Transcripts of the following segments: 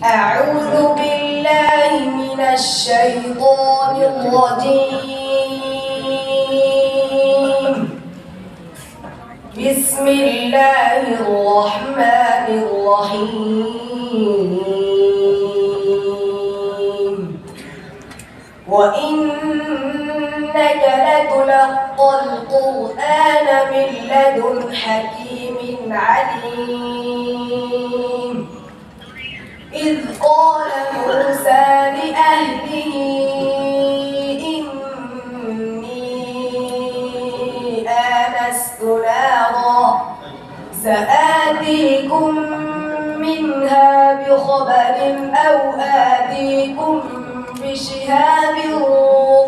أعوذ بالله من الشيطان الرجيم. بسم الله الرحمن الرحيم. وإنك لتلقى القرآن من لدن حكيم عليم. إذ قال موسى لأهله إني آنست نارا سآتيكم منها بخبر أو آتيكم بشهاب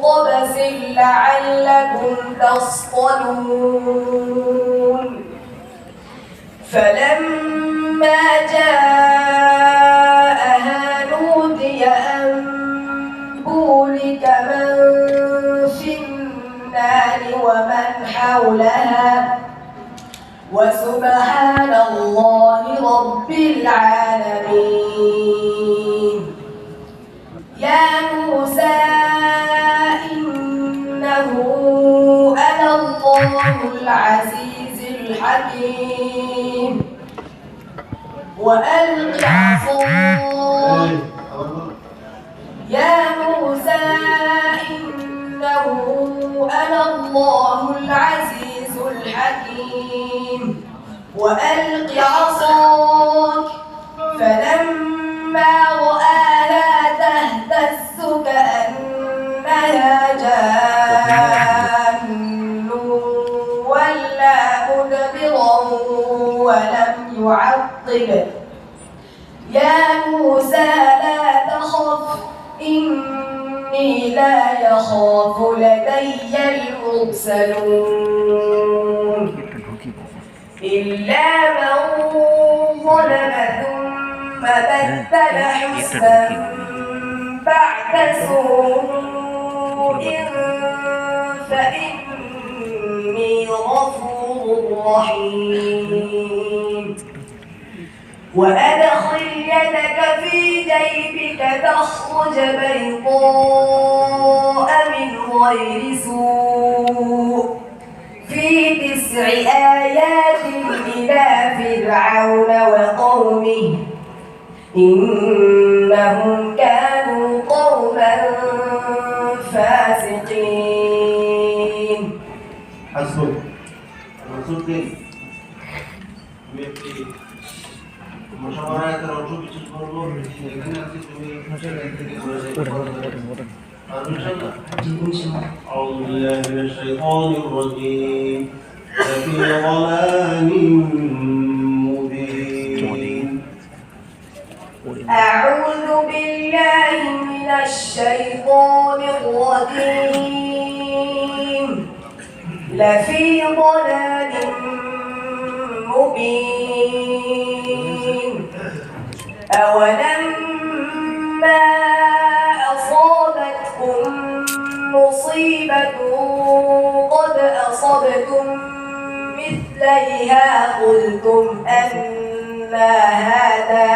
قبس لعلكم تصطلون. فلما جاءها نودي أن بورك من في النار ومن حولها وسبحان الله رب العالمين. يا موسى إنه أنا الله العزيز الحكيم. وألق عصاك يا موسى إنه أنا الله العزيز الحكيم. وألق عصاك فلما رآها تهتز كأنها جان ولا مدبرا ولم يعقب. يا موسى لا تخف إني لا يخاف لدي المرسلون إلا من ظلم ثم بدل حسنا بعد سوء فإني غفور رحيم. وأدخل يدك في جيبك تخرج بيضاء من غير سوء في 9 آيات إلى فرعون وقومه إنهم كانوا قوما فاسقين. حسبك منصوبين مشاورات الرجوع بتشبهه أعوذ بالله من الشيطان الرجيم. لفي ضلال مبين. أعوذ بالله من الشيطان الرجيم. لفي ضلال مبين. أولما أصابتكم مصيبة قد أصبتم مثليها قلتم أنى هذا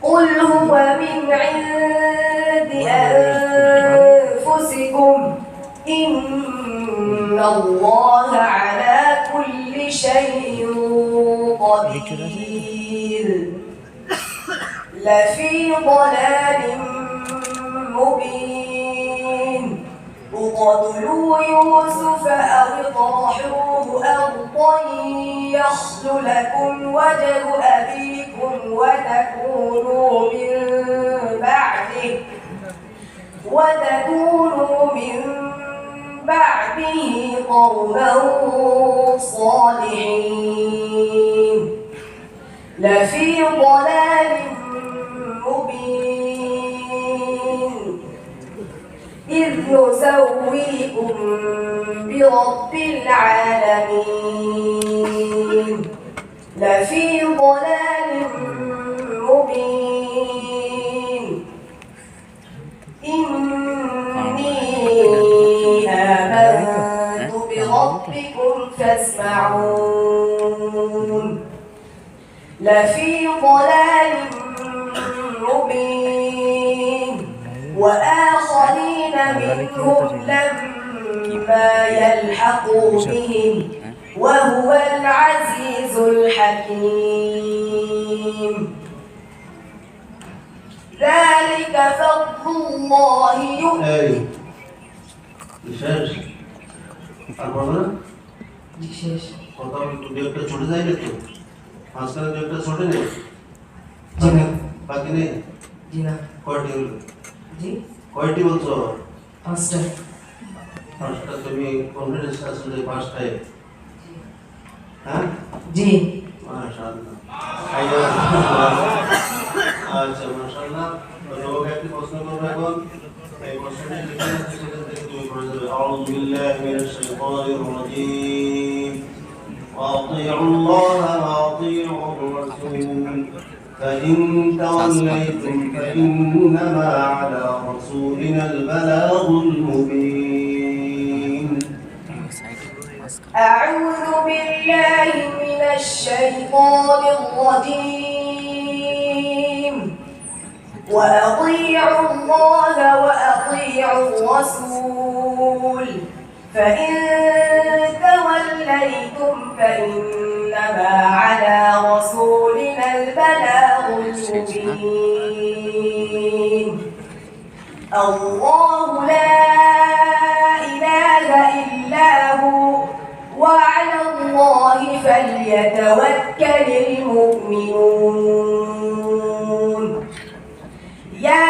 قل هو من عند أنفسكم إن الله على كل شيء قدير. لفي ضلال مبين. اقتلوا يوسف أو اطرحوه أرضا يخل لكم وجه أبيكم وتكونوا من بعده قوما صالحين. لفي ضلال مبين. إذ نسويكم برب العالمين. لفي ضلال مبين. إني آمنت بربكم فاسمعون. لفي ضلال مبين وآخرين منهم لما يلحقوا بهم وهو العزيز الحكيم ذلك فضل الله يؤتيه শেষ আর বলবো না কথা দু একটা ছুটে যায় না তো মাঝখানে দু একটা ছোটে নেই বাকি নেই কয়টি হলো কয়টি বলছো পাঁচটা তুমি কনফিডেন্স আছে যে পাঁচটায় হ্যাঁ জি মাশাআল্লাহ আচ্ছা মাশাআল্লাহ তোমাকে একটি প্রশ্ন করব এখন এই প্রশ্নটি লিখে সেখান থেকে তুমি পড়ে যাবে আউযু বিল্লাহি মিনাশ শাইতানির রাজীম وأطيعوا الله وأطيعوا الرسول فإن توليتم فإنما على رسولنا البلاغ المبين أعوذ بالله من الشيطان الرجيم وأطيعوا الله وأطيعوا الرسول فإن توليتم فإنما على رسولنا البلاغ المبين الله لا إله إلا هو وعلى الله فليتوكل المؤمنون يا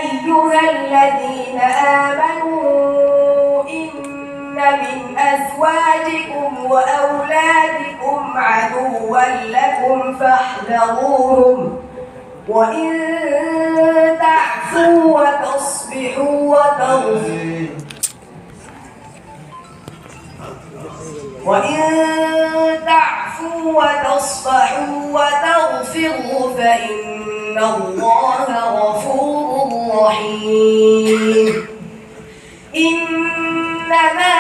أيها الذين آمنوا إن من أزواجكم وأولادكم عدوا لكم فاحذروهم وإن تعفوا وتصبحوا وتغفروا فإن الله غفور رحيم إنما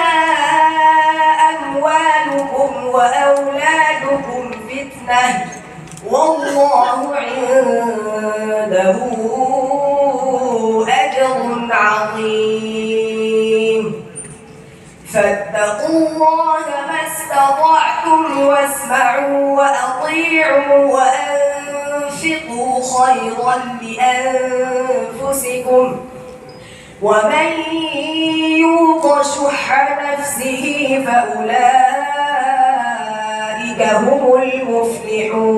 أموالكم وأولادكم فتنة والله عنده أجر عظيم فاتقوا الله ما استطعتم واسمعوا وأطيعوا وأنفقوا خيرا لأنفسكم ومن يوق شح نفسه فأولئك هم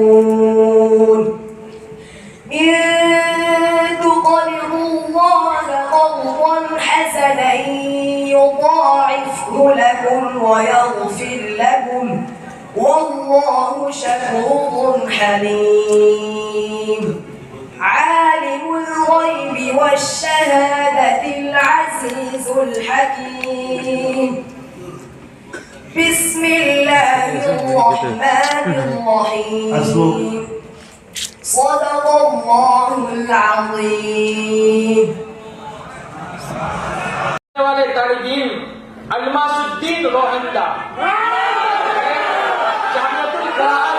المفلحون إن تقرضوا الله قرضا حسنا يضاعفه لكم ويغفر لكم والله شكور حليم عالم الغيب والشهادة العزيز الحكيم بسم الله الرحمن الرحيم صدق الله العظيم वाले तालिबीन अलमासुद्दीन रोहिंदा जामिअतुल क़ुरआन